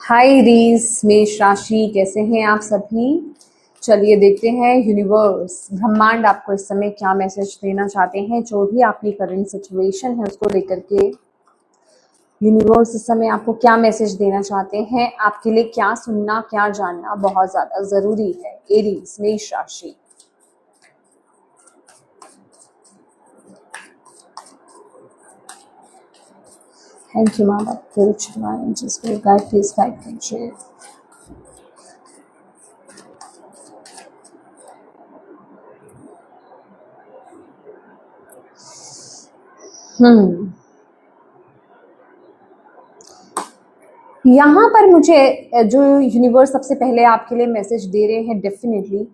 हाय रीस मेष राशि, कैसे हैं आप सभी। चलिए देखते हैं यूनिवर्स ब्रह्मांड आपको इस समय क्या मैसेज देना चाहते हैं। जो भी आपकी करंट सिचुएशन है उसको लेकर के यूनिवर्स इस समय आपको क्या मैसेज देना चाहते हैं। आपके लिए क्या सुनना क्या जानना बहुत ज्यादा जरूरी है। एरीज मेष राशि, thank you madam. Please guide कीजिए। हम्म यहाँ पर मुझे जो यूनिवर्स सबसे पहले आपके लिए मैसेज दे रहे हैं, डेफिनेटली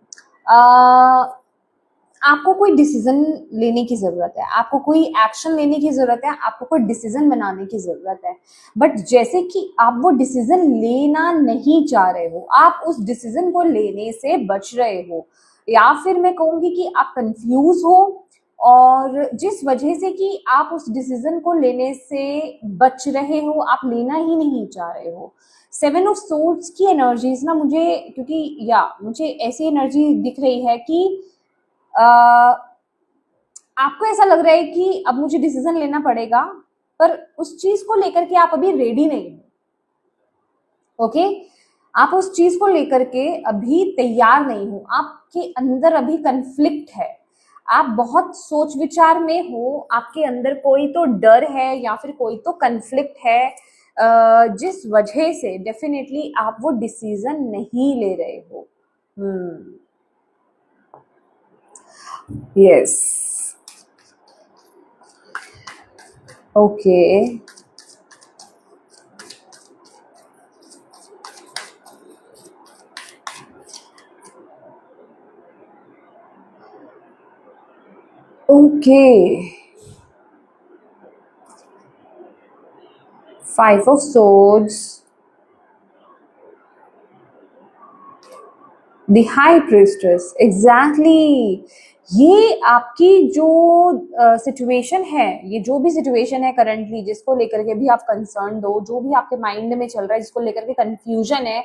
आपको कोई डिसीजन लेने की जरूरत है, आपको कोई एक्शन लेने की जरूरत है, आपको कोई डिसीजन बनाने की जरूरत है। बट जैसे कि आप वो डिसीजन लेना नहीं चाह रहे हो, आप उस डिसीजन को लेने से बच रहे हो, या फिर मैं कहूंगी कि आप कंफ्यूज हो, और जिस वजह से कि आप उस डिसीजन को लेने से बच रहे हो, आप लेना ही नहीं चाह रहे हो। सेवन ऑफ सोर्ड्स की एनर्जीज ना मुझे, क्योंकि मुझे ऐसी एनर्जी दिख रही है कि आपको ऐसा लग रहा है कि अब मुझे डिसीजन लेना पड़ेगा, पर उस चीज को लेकर के आप अभी रेडी नहीं हो। ओके, आप उस चीज को लेकर के अभी तैयार नहीं हो, आपके अंदर अभी कंफ्लिक्ट है, आप बहुत सोच विचार में हो, आपके अंदर कोई तो डर है या फिर कोई तो कंफ्लिक्ट है, जिस वजह से डेफिनेटली आप वो डिसीजन नहीं ले रहे हो। Yes, okay, okay. Five of swords, the high priestess, exactly. ये आपकी जो सिचुएशन है, ये जो भी सिचुएशन है करंटली, जिसको लेकर के भी आप कंसर्न हो, जो भी आपके माइंड में चल रहा है, जिसको लेकर के कंफ्यूजन है,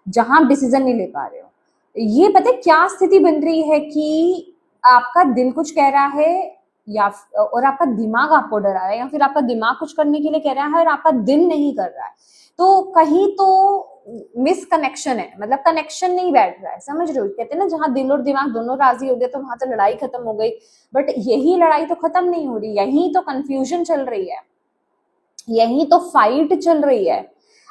जहां आप डिसीजन नहीं ले पा रहे हो, ये पता है क्या स्थिति बन रही है कि आपका दिल कुछ कह रहा है, या और आपका दिमाग आपको डरा रहा है, या फिर आपका दिमाग कुछ करने के लिए कह रहा है और आपका दिल नहीं कर रहा है। तो कहीं तो मिसकनेक्शन है, मतलब कनेक्शन नहीं बैठ रहा है, समझ रहे हो। कहते हैं ना, जहां दिल और दिमाग दोनों राजी हो गए तो वहां तो लड़ाई खत्म हो गई। बट यही लड़ाई तो खत्म नहीं हो रही, यही तो कंफ्यूजन चल रही है, यही तो फाइट चल रही है।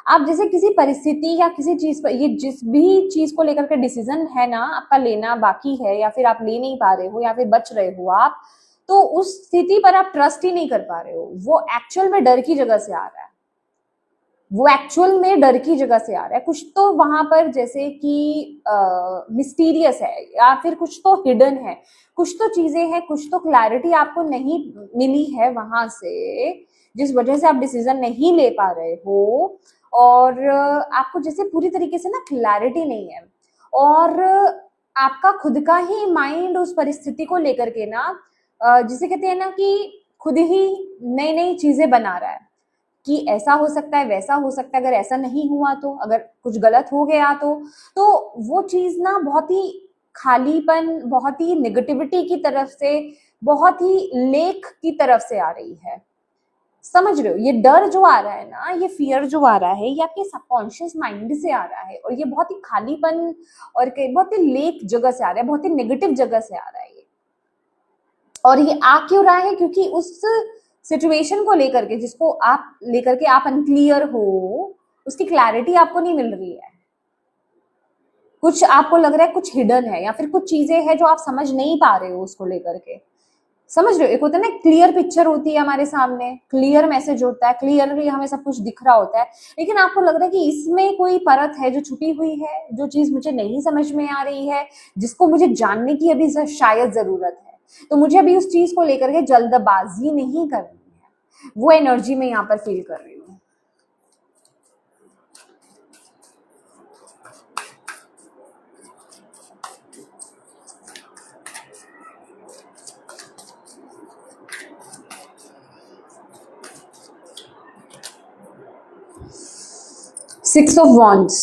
आप जैसे किसी परिस्थिति या किसी चीज पर, ये जिस भी चीज को लेकर के डिसीजन है ना आपका लेना बाकी है, या फिर आप ले नहीं पा रहे हो, या फिर बच रहे हो आप, तो उस स्थिति पर आप ट्रस्ट ही नहीं कर पा रहे हो। वो एक्चुअल में डर की जगह से आ रहा है, वो एक्चुअल में डर की जगह से आ रहा है। कुछ तो वहां पर जैसे कि मिस्टीरियस है, या फिर कुछ तो हिडन है, कुछ तो चीजें हैं, कुछ तो क्लैरिटी आपको नहीं मिली है वहां से, जिस वजह से आप डिसीजन नहीं ले पा रहे हो। और आपको जैसे पूरी तरीके से ना क्लैरिटी नहीं है, और आपका खुद का ही माइंड उस परिस्थिति को लेकर के ना, जिसे कहते हैं ना कि खुद ही नई नई चीजें बना रहा है कि ऐसा हो सकता है, वैसा हो सकता है, अगर ऐसा नहीं हुआ तो, अगर कुछ गलत हो गया तो वो चीज ना बहुत ही खालीपन, बहुत ही निगेटिविटी की तरफ से, बहुत ही लेख की तरफ से आ रही है। समझ रहे हो, ये डर जो आ रहा है ना, ये फियर जो आ रहा है, ये आपके सबकॉन्शियस माइंड से आ रहा है, और ये बहुत ही खालीपन और बहुत ही लेख जगह से आ रहा है, बहुत ही नेगेटिव जगह से आ रहा है ये। और ये आ क्यों रहा है, क्योंकि उस सिचुएशन को लेकर के, जिसको आप लेकर के आप अनक्लियर हो, उसकी क्लैरिटी आपको नहीं मिल रही है। कुछ आपको लग रहा है कुछ हिडन है, या फिर कुछ चीजें हैं जो आप समझ नहीं पा रहे हो उसको लेकर के। समझ रहे हो, एक होता है ना क्लियर पिक्चर होती है हमारे सामने, क्लियर मैसेज होता है, क्लियरली हमें सब कुछ दिख रहा होता है, लेकिन आपको लग रहा है कि इसमें कोई परत है जो छुपी हुई है, जो चीज मुझे नहीं समझ में आ रही है, जिसको मुझे जानने की अभी शायद जरूरत है। तो मुझे अभी उस चीज को लेकर के जल्दबाजी नहीं करनी है, वो एनर्जी में यहाँ पर फील कर रही हूँ। 6 of wands,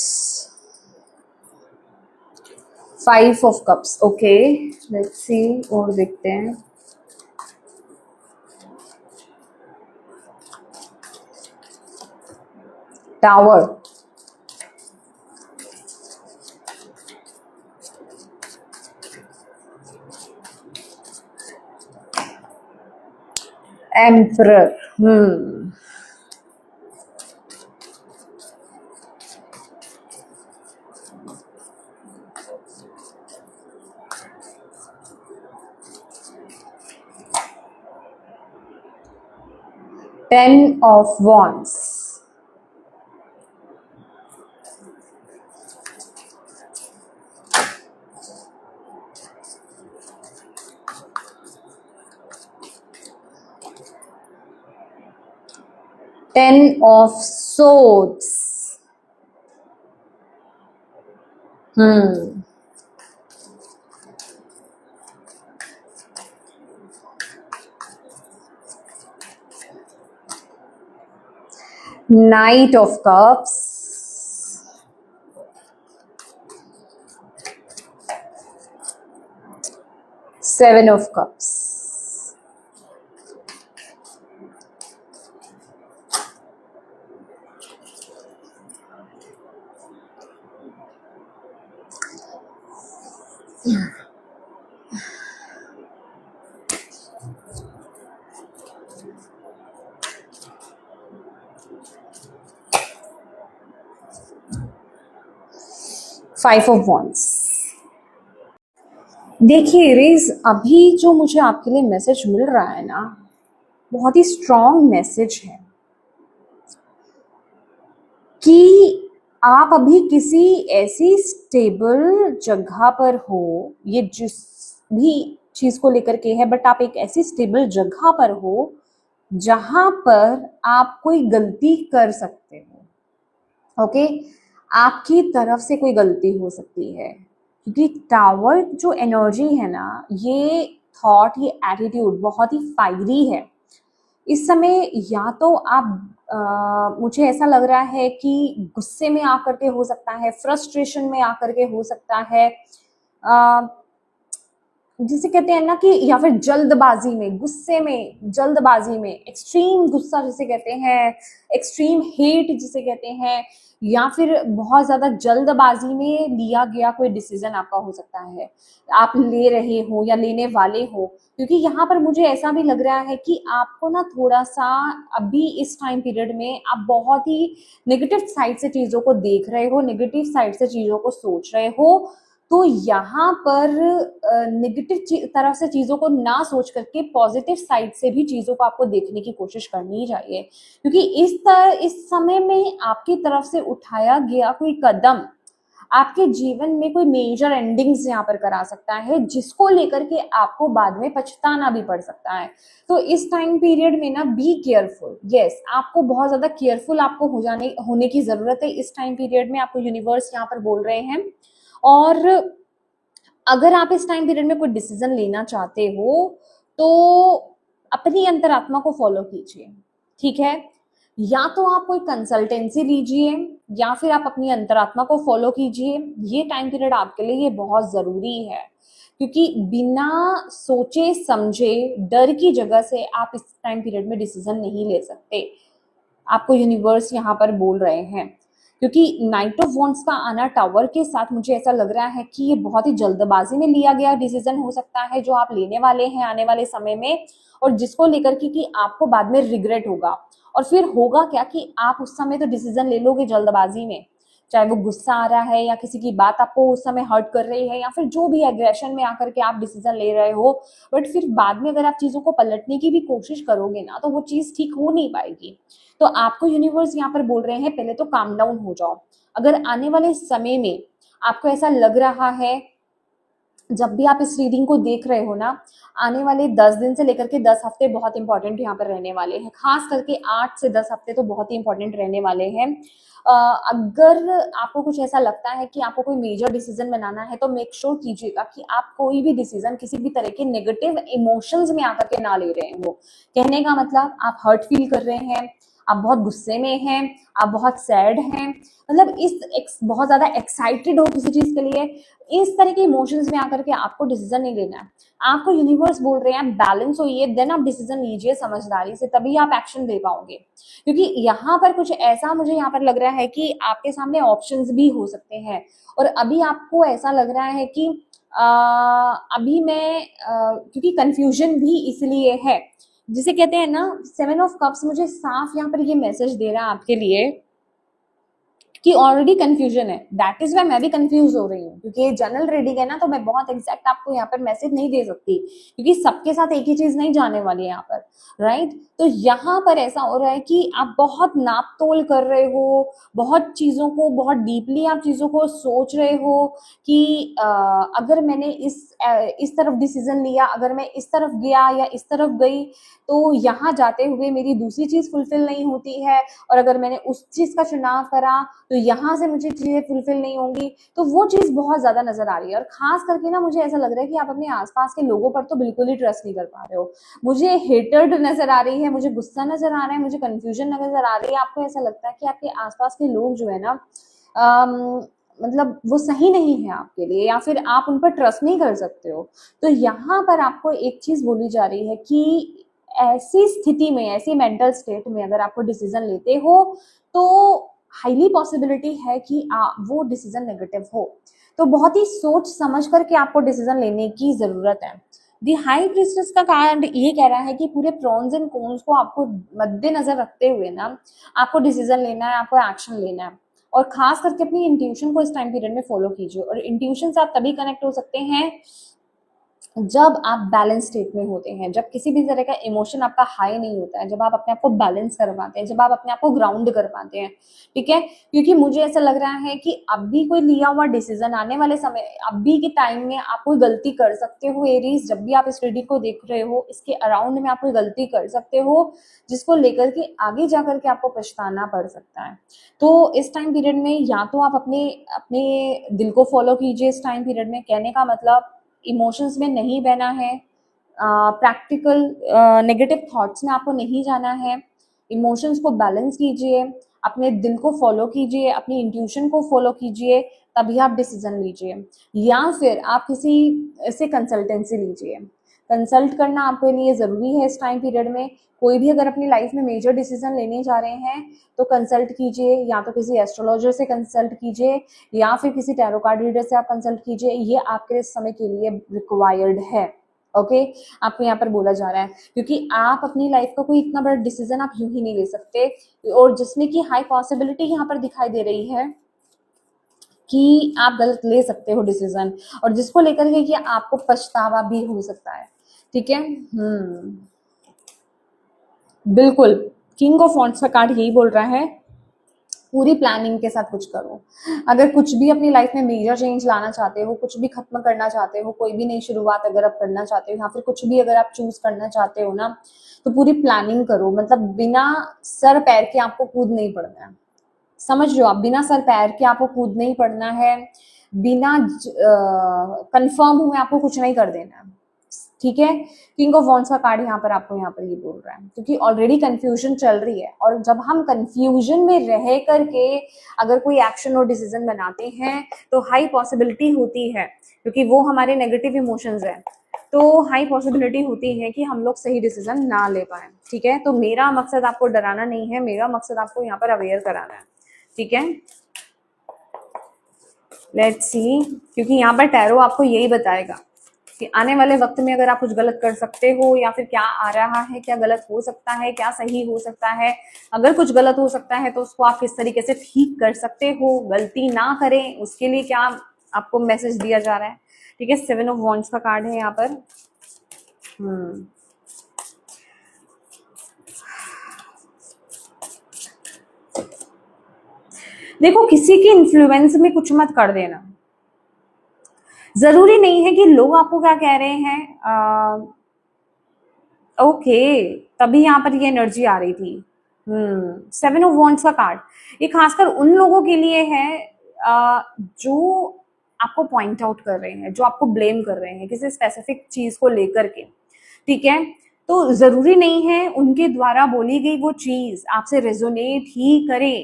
5 of cups. Okay, let's see और देखते हैं. Tower, emperor. 10 of wands, 10 of swords. Knight of cups, 7 of cups. Five of wands. देखिए रेज, अभी जो मुझे आपके लिए मैसेज मिल रहा है ना, बहुत ही स्ट्रॉन्ग मैसेज है कि आप अभी किसी ऐसी स्टेबल जगह पर हो, ये जिस भी चीज को लेकर के है, बट आप एक ऐसी स्टेबल जगह पर हो जहां पर आप कोई गलती कर सकते हो. ओके, आपकी तरफ से कोई गलती हो सकती है, क्योंकि टावर जो एनर्जी है ना, ये थॉट, ये एटीट्यूड बहुत ही फायरी है इस समय. या तो आप मुझे ऐसा लग रहा है कि गुस्से में आकर के हो सकता है, फ्रस्ट्रेशन में आकर के हो सकता है, जिसे कहते हैं ना कि, या फिर जल्दबाजी में, गुस्से में, जल्दबाजी में, एक्सट्रीम गुस्सा जिसे कहते हैं, एक्सट्रीम हेट जिसे कहते हैं, या फिर बहुत ज्यादा जल्दबाजी में लिया गया कोई डिसीजन आपका हो सकता है, आप ले रहे हो या लेने वाले हो. क्योंकि यहाँ पर मुझे ऐसा भी लग रहा है कि आपको ना थोड़ा सा अभी इस टाइम पीरियड में आप बहुत ही नेगेटिव साइड से चीजों को देख रहे हो, नेगेटिव साइड से चीजों को सोच रहे हो. तो यहाँ पर नेगेटिव तरफ से चीजों को ना सोच करके पॉजिटिव साइड से भी चीजों को आपको देखने की कोशिश करनी चाहिए, क्योंकि इस समय में आपकी तरफ से उठाया गया कोई कदम आपके जीवन में कोई मेजर एंडिंग्स यहाँ पर करा सकता है, जिसको लेकर के आपको बाद में पछताना भी पड़ सकता है. तो इस टाइम पीरियड में ना बी केयरफुल. यस, आपको बहुत ज्यादा केयरफुल आपको होने की जरूरत है इस टाइम पीरियड में, आपको यूनिवर्स यहाँ पर बोल रहे हैं. और अगर आप इस टाइम पीरियड में कोई डिसीजन लेना चाहते हो तो अपनी अंतरात्मा को फॉलो कीजिए. ठीक है, या तो आप कोई कंसल्टेंसी लीजिए या फिर आप अपनी अंतरात्मा को फॉलो कीजिए. ये टाइम पीरियड आपके लिए ये बहुत जरूरी है, क्योंकि बिना सोचे समझे डर की जगह से आप इस टाइम पीरियड में डिसीजन नहीं ले सकते. आपको यूनिवर्स यहाँ पर बोल रहे हैं, क्योंकि नाइट ऑफ वॉन्ड्स का आना टावर के साथ मुझे ऐसा लग रहा है कि ये बहुत ही जल्दबाजी में लिया गया डिसीजन हो सकता है जो आप लेने वाले हैं आने वाले समय में, और जिसको लेकर के कि आपको बाद में रिग्रेट होगा. और फिर होगा क्या कि आप उस समय तो डिसीजन ले लोगे जल्दबाजी में, चाहे वो गुस्सा आ रहा है या किसी की बात आपको उस समय हर्ट कर रही है, या फिर जो भी एग्रेशन में आकर के आप डिसीजन ले रहे हो, बट फिर बाद में अगर आप चीजों को पलटने की भी कोशिश करोगे ना, तो वो चीज ठीक हो नहीं पाएगी. तो आपको यूनिवर्स यहाँ पर बोल रहे हैं पहले तो काम डाउन हो जाओ. अगर आने वाले समय में आपको ऐसा लग रहा है, जब भी आप इस रीडिंग को देख रहे हो ना, आने वाले 10 दिन से लेकर के 10 हफ्ते बहुत इंपॉर्टेंट यहाँ पर रहने वाले हैं. खास करके 8 से 10 हफ्ते तो बहुत ही इंपॉर्टेंट रहने वाले हैं. अगर आपको कुछ ऐसा लगता है कि आपको कोई मेजर डिसीजन बनाना है, तो मेक श्योर कीजिएगा कि आप कोई भी डिसीजन किसी भी तरह के नेगेटिव इमोशंस में आकर के ना ले रहे हो. कहने का मतलब, आप हर्ट फील कर रहे हैं, आप बहुत गुस्से में हैं, आप बहुत सैड हैं, मतलब बहुत ज्यादा एक्साइटेड हो किसी चीज के लिए, इस तरह के इमोशंस में आकर के आपको डिसीजन नहीं लेना है। आपको यूनिवर्स बोल रहे हैं बैलेंस होइए, देन आप डिसीजन लीजिए समझदारी से, तभी आप एक्शन ले पाओगे। क्योंकि यहाँ पर कुछ ऐसा मुझे यहाँ पर लग रहा है कि आपके सामने ऑप्शंस भी हो सकते हैं, और अभी आपको ऐसा लग रहा है कि अभी मैं क्योंकि कंफ्यूजन भी इसलिए है, जिसे कहते हैं ना 7 ऑफ कप्स, मुझे साफ यहाँ पर ये मैसेज दे रहा है आपके लिए कि ऑलरेडी कंफ्यूजन है। दैट इज वाई मैं भी कंफ्यूज हो रही हूँ, क्योंकि ये जनरल रीडिंग है ना, तो मैं बहुत एग्जैक्ट आपको यहाँ पर मैसेज नहीं दे सकती, क्योंकि सबके साथ एक ही चीज नहीं जाने वाली है यहाँ पर, राइट। तो यहाँ पर ऐसा हो रहा है कि आप बहुत नाप तोल कर रहे हो, बहुत चीजों को, बहुत डीपली आप चीजों को सोच रहे हो कि अगर मैंने इस तरफ डिसीजन लिया, अगर मैं इस तरफ गया या इस तरफ गई, तो यहाँ जाते हुए मेरी दूसरी चीज फुलफिल नहीं होती है, और अगर मैंने उस चीज का चुनाव करा तो यहाँ से मुझे चीजें फुलफिल नहीं होंगी। तो वो चीज बहुत ज्यादा नजर आ रही है, और खास करके ना मुझे ऐसा लग रहा है कि आप अपने आसपास के लोगों पर तो बिल्कुल ही ट्रस्ट नहीं कर पा रहे हो। मुझे हेटर्ड नजर आ रही है, मुझे गुस्सा नजर आ रहा है, मुझे कंफ्यूजन नजर आ रही है। आपको ऐसा लगता है कि आपके आसपास के लोग जो है ना, मतलब वो सही नहीं है आपके लिए, या फिर आप उन पर ट्रस्ट नहीं कर सकते हो। तो यहाँ पर आपको एक चीज बोली जा रही है कि ऐसी स्थिति में, ऐसी मेंटल स्टेट में अगर आपको डिसीजन लेते हो, तो हाईली पॉसिबिलिटी है कि वो डिसीजन नेगेटिव हो। तो बहुत ही सोच समझ करके आपको डिसीजन लेने की जरूरत है। दी हाई प्रीस्टेस का कार्ड ये कह रहा है कि पूरे प्रॉन्स एंड कॉन्स को आपको मद्देनजर रखते हुए ना आपको डिसीजन लेना है, आपको एक्शन लेना है, और खास करके अपनी इंट्यूशन को इस टाइम पीरियड में फॉलो कीजिए। और इंट्यूशन से आप तभी कनेक्ट हो सकते हैं जब आप बैलेंस स्टेट में होते हैं, जब किसी भी तरह का इमोशन आपका हाई नहीं होता है, जब आप अपने आप को बैलेंस कर पाते हैं, जब आप अपने आप को ग्राउंड कर पाते हैं, ठीक है। क्योंकि मुझे ऐसा लग रहा है कि अभी कोई लिया हुआ डिसीजन आने वाले समय, अभी के टाइम में आप कोई गलती कर सकते हो एरीज, जब भी आप इस रीडिंग को देख रहे हो, इसके अराउंड में आप कोई गलती कर सकते हो जिसको लेकर के आगे जाकर के आपको पछताना पड़ सकता है। तो इस टाइम पीरियड में या तो आप अपने अपने दिल को फॉलो कीजिए इस टाइम पीरियड में, कहने का मतलब इमोशंस में नहीं बहना है, प्रैक्टिकल नेगेटिव थॉट्स में आपको नहीं जाना है, इमोशंस को बैलेंस कीजिए, अपने दिल को फॉलो कीजिए, अपनी इंट्यूशन को फॉलो कीजिए, तभी आप डिसीजन लीजिए। या फिर आप किसी से कंसल्टेंसी लीजिए। कंसल्ट करना आपके लिए ज़रूरी है इस टाइम पीरियड में। कोई भी अगर अपनी लाइफ में मेजर डिसीजन लेने जा रहे हैं तो कंसल्ट कीजिए, या तो किसी एस्ट्रोलॉजर से कंसल्ट कीजिए, या फिर किसी टैरो कार्ड रीडर से आप कंसल्ट कीजिए। ये आपके समय के लिए रिक्वायर्ड है, ओके। आपको यहाँ पर बोला जा रहा है क्योंकि आप अपनी लाइफ का कोई इतना बड़ा डिसीजन आप यूं ही नहीं ले सकते, और जिसमें कि हाई पॉसिबिलिटी यहाँ पर दिखाई दे रही है कि आप गलत ले सकते हो डिसीजन, और जिसको लेकर के कि आपको पछतावा भी हो सकता है, ठीक है। बिल्कुल, किंग ऑफ वॉन्ड्स का कार्ड यही बोल रहा है, पूरी प्लानिंग के साथ कुछ करो। अगर कुछ भी अपनी लाइफ में मेजर चेंज लाना चाहते हो, कुछ भी खत्म करना चाहते हो, कोई भी नई शुरुआत अगर आप करना चाहते हो, या फिर कुछ भी अगर आप चूज करना चाहते हो ना, तो पूरी प्लानिंग करो। मतलब बिना सर पैर के आपको कूद नहीं पड़ना है, समझ लो आप, बिना सर पैर के आपको कूद नहीं पड़ना है, बिना कंफर्म हुए आपको कुछ नहीं कर देना है, ठीक है। किंग ऑफ वॉन्ड्स का कार्ड यहाँ पर ये बोल रहा है, क्योंकि ऑलरेडी कंफ्यूजन चल रही है, और जब हम कंफ्यूजन में रह करके अगर कोई एक्शन और डिसीजन बनाते हैं तो हाई पॉसिबिलिटी होती है, क्योंकि वो हमारे नेगेटिव इमोशंस है, तो हाई पॉसिबिलिटी होती है कि हम लोग सही डिसीजन ना ले पाए, ठीक है। तो मेरा मकसद आपको डराना नहीं है, मेरा मकसद आपको यहाँ पर अवेयर कराना है, ठीक है। लेट्स सी, क्योंकि यहाँ पर टैरो आपको यही बताएगा कि आने वाले वक्त में अगर आप कुछ गलत कर सकते हो, या फिर क्या आ रहा है, क्या गलत हो सकता है, क्या सही हो सकता है। अगर कुछ गलत हो सकता है तो उसको आप किस तरीके से ठीक कर सकते हो, गलती ना करें उसके लिए क्या आपको मैसेज दिया जा रहा है, ठीक है। 7 ऑफ वॉन्ड्स का कार्ड है यहाँ पर। देखो, किसी के इन्फ्लुएंस में कुछ मत कर देना। जरूरी नहीं है कि लोग आपको क्या कह रहे हैं, ओके, तभी यहाँ पर ये एनर्जी आ रही थी। 7 ऑफ वॉन्ड्स का कार्ड ये खासकर उन लोगों के लिए है जो आपको पॉइंट आउट कर रहे हैं, जो आपको ब्लेम कर रहे हैं किसी स्पेसिफिक चीज को लेकर के, ठीक है। तो तो जरूरी नहीं है उनके द्वारा बोली गई वो चीज आपसे रेजोनेट ही करे।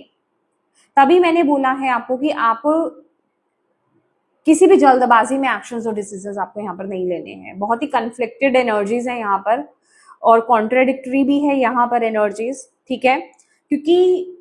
तभी मैंने बोला है आपको कि आप किसी भी जल्दबाजी में एक्शंस और डिसीजंस आपको यहाँ पर नहीं लेने हैं। बहुत ही कन्फ्लिक्टेड एनर्जीज है यहाँ पर और कॉन्ट्राडिक्टरी भी है यहाँ पर एनर्जीज, ठीक है, क्योंकि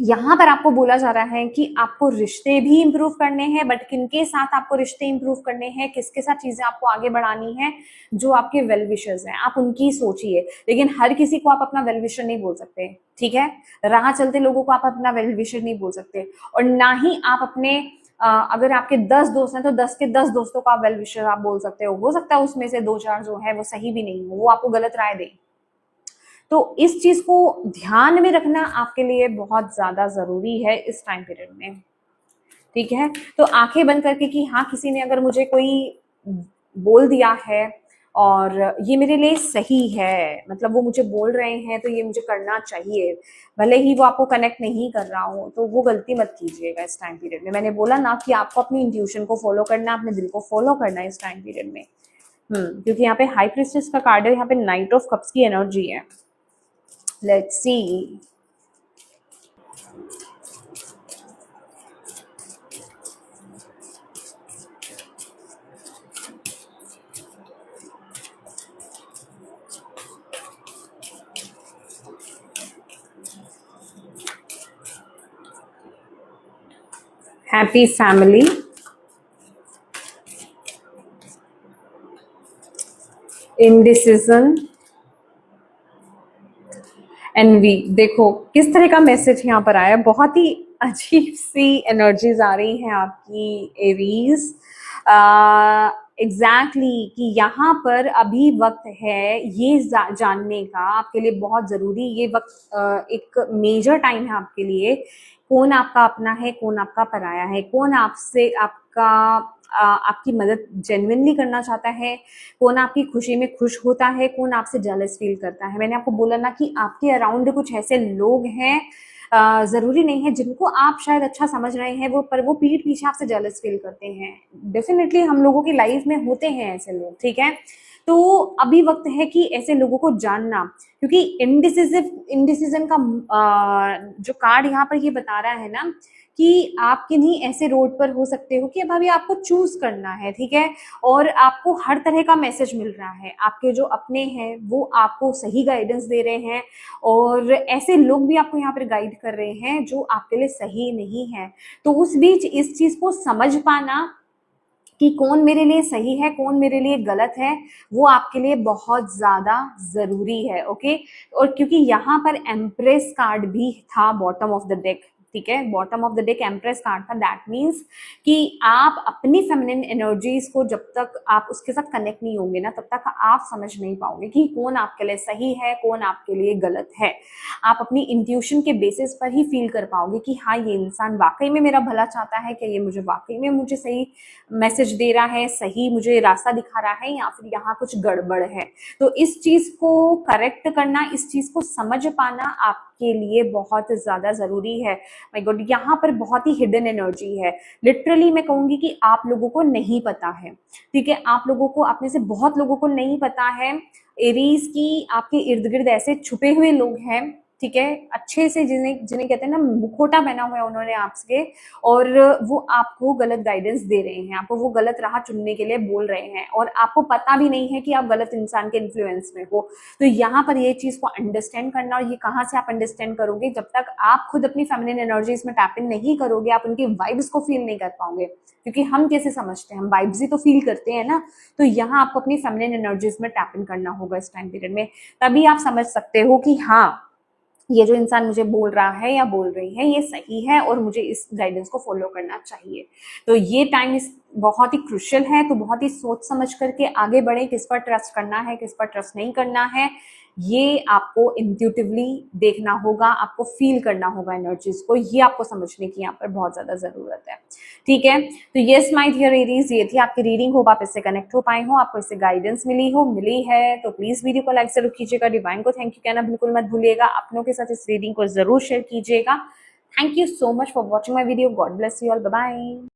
यहाँ पर आपको बोला जा रहा है कि आपको रिश्ते भी इंप्रूव करने हैं, बट किनके साथ आपको रिश्ते इंप्रूव करने हैं, किसके साथ चीजें आपको आगे बढ़ानी है, जो आपके वेल विशर्स हैं आप उनकी सोचिए। लेकिन हर किसी को आप अपना वेल विशर नहीं बोल सकते, ठीक है, राह चलते लोगों को आप अपना वेल विशर नहीं बोल सकते, और ना ही आप अपने अगर आपके 10 दोस्त हैं तो 10 के 10 दोस्तों को आप वेल विशर आप बोल सकते हो सकता है उसमें से 2-4 जो है वो सही भी नहीं हो, वो आपको गलत राय दें। तो इस चीज को ध्यान में रखना आपके लिए बहुत ज्यादा जरूरी है इस टाइम पीरियड में, ठीक है। तो आंखें बंद करके कि हाँ किसी ने अगर मुझे कोई बोल दिया है और ये मेरे लिए सही है, मतलब वो मुझे बोल रहे हैं तो ये मुझे करना चाहिए, भले ही वो आपको कनेक्ट नहीं कर रहा हो, तो वो गलती मत कीजिएगा इस टाइम पीरियड में। मैंने बोला ना कि आपको अपनी इंट्यूशन को फॉलो करना, अपने दिल को फॉलो करना है इस टाइम पीरियड में। क्योंकि यहाँ पे हाई प्रीस्टेस का कार्ड है, यहाँ पे नाइट ऑफ कप्स की एनर्जी है। Let's see. Happy family. Indecision. Envy. देखो किस तरह का मैसेज यहाँ पर आया, बहुत ही अजीब सी एनर्जीज आ रही हैं आपकी एरीज। एग्जैक्टली कि यहाँ पर अभी वक्त है ये जानने का आपके लिए बहुत जरूरी, ये वक्त एक मेजर टाइम है आपके लिए, कौन आपका अपना है, कौन आपका पराया है, कौन आपसे आपकी मदद जेन्युइनली करना चाहता है, कौन आपकी खुशी में खुश होता है, कौन आपसे जेलस फील करता है। मैंने आपको बोला ना कि आपके अराउंड कुछ ऐसे लोग हैं, जरूरी नहीं है जिनको आप शायद अच्छा समझ रहे हैं वो, पर वो पीठ पीछे आपसे जेलस फील करते हैं। डेफिनेटली हम लोगों की लाइफ में होते हैं ऐसे लोग, ठीक है। तो अभी वक्त है कि ऐसे लोगों को जानना, क्योंकि इंडिसिजन का जो कार्ड यहाँ पर ये बता रहा है ना कि आप किन्हीं ऐसे रोड पर हो सकते हो कि अब अभी आपको चूज करना है, ठीक है, और आपको हर तरह का मैसेज मिल रहा है, आपके जो अपने हैं वो आपको सही गाइडेंस दे रहे हैं, और ऐसे लोग भी आपको यहाँ पर गाइड कर रहे हैं जो आपके लिए सही नहीं है। तो उस बीच इस चीज को समझ पाना कि कौन मेरे लिए सही है, कौन मेरे लिए गलत है, वो आपके लिए बहुत ज्यादा जरूरी है, ओके। और क्योंकि यहाँ पर एम्प्रेस कार्ड भी था बॉटम ऑफ द डेक, ठीक है, bottom of the deck empress card था, दैट मीन्स कि आप अपनी फेमिनिन एनर्जीज को जब तक आप उसके साथ कनेक्ट नहीं होंगे ना, तब तक आप समझ नहीं पाओगे कि कौन आपके लिए सही है, कौन आपके लिए गलत है। आप अपनी इंट्यूशन के बेसिस पर ही फील कर पाओगे कि हाँ ये इंसान वाकई में मेरा भला चाहता है, क्या ये मुझे वाकई में मुझे सही मैसेज दे रहा है, सही मुझे रास्ता दिखा रहा है, या फिर यहाँ कुछ गड़बड़ है। तो इस चीज को करेक्ट करना, इस चीज को समझ पाना आपके लिए बहुत ज्यादा जरूरी है। माय गॉड, यहाँ पर बहुत ही हिडन एनर्जी है, लिटरली मैं कहूंगी कि आप लोगों को नहीं पता है, ठीक है, आप लोगों को, आप में से बहुत लोगों को नहीं पता है एरीज की आपके इर्द गिर्द ऐसे छुपे हुए लोग हैं, ठीक है, अच्छे से जिन्हें कहते हैं ना मुखोटा पहना हुआ है उन्होंने आपसे, और वो आपको गलत गाइडेंस दे रहे हैं, आपको वो गलत राह चुनने के लिए बोल रहे हैं, और आपको पता भी नहीं है कि आप गलत इंसान के इन्फ्लुएंस में हो। तो यहाँ पर ये चीज को अंडरस्टैंड करना, और ये कहाँ से आप अंडरस्टैंड करोगे, जब तक आप खुद अपनी फेमिनिन एनर्जीज में टैप इन नहीं करोगे, आप उनकी वाइब्स को फील नहीं कर पाओगे, क्योंकि हम कैसे समझते हैं, हम वाइब्स ही तो फील करते हैं ना। तो यहाँ आपको अपनी फेमिनिन एनर्जीज में टैप इन करना होगा इस टाइम पीरियड में, तभी आप समझ सकते हो कि हाँ ये जो इंसान मुझे बोल रहा है या बोल रही है ये सही है, और मुझे इस गाइडेंस को फॉलो करना चाहिए। तो ये टाइम इस बहुत ही क्रुशियल है, तो बहुत ही सोच समझ करके आगे बढ़े, किस पर ट्रस्ट करना है, किस पर ट्रस्ट नहीं करना है, ये आपको इंट्यूटिवली देखना होगा, आपको फील करना होगा एनर्जीज को, ये आपको समझने की यहाँ पर बहुत ज्यादा जरूरत है, ठीक है। तो यस माय डियर एरीज, ये थी आपकी रीडिंग, होप आप इससे कनेक्ट हो पाए हो, आपको इससे गाइडेंस मिली है तो प्लीज वीडियो को लाइक जरूर कीजिएगा, डिवाइन को थैंक यू कहना बिल्कुल मत भूलिएगा, अपनों के साथ इस रीडिंग को जरूर शेयर कीजिएगा। Thank you so much for watching my video, God bless you all, bye bye.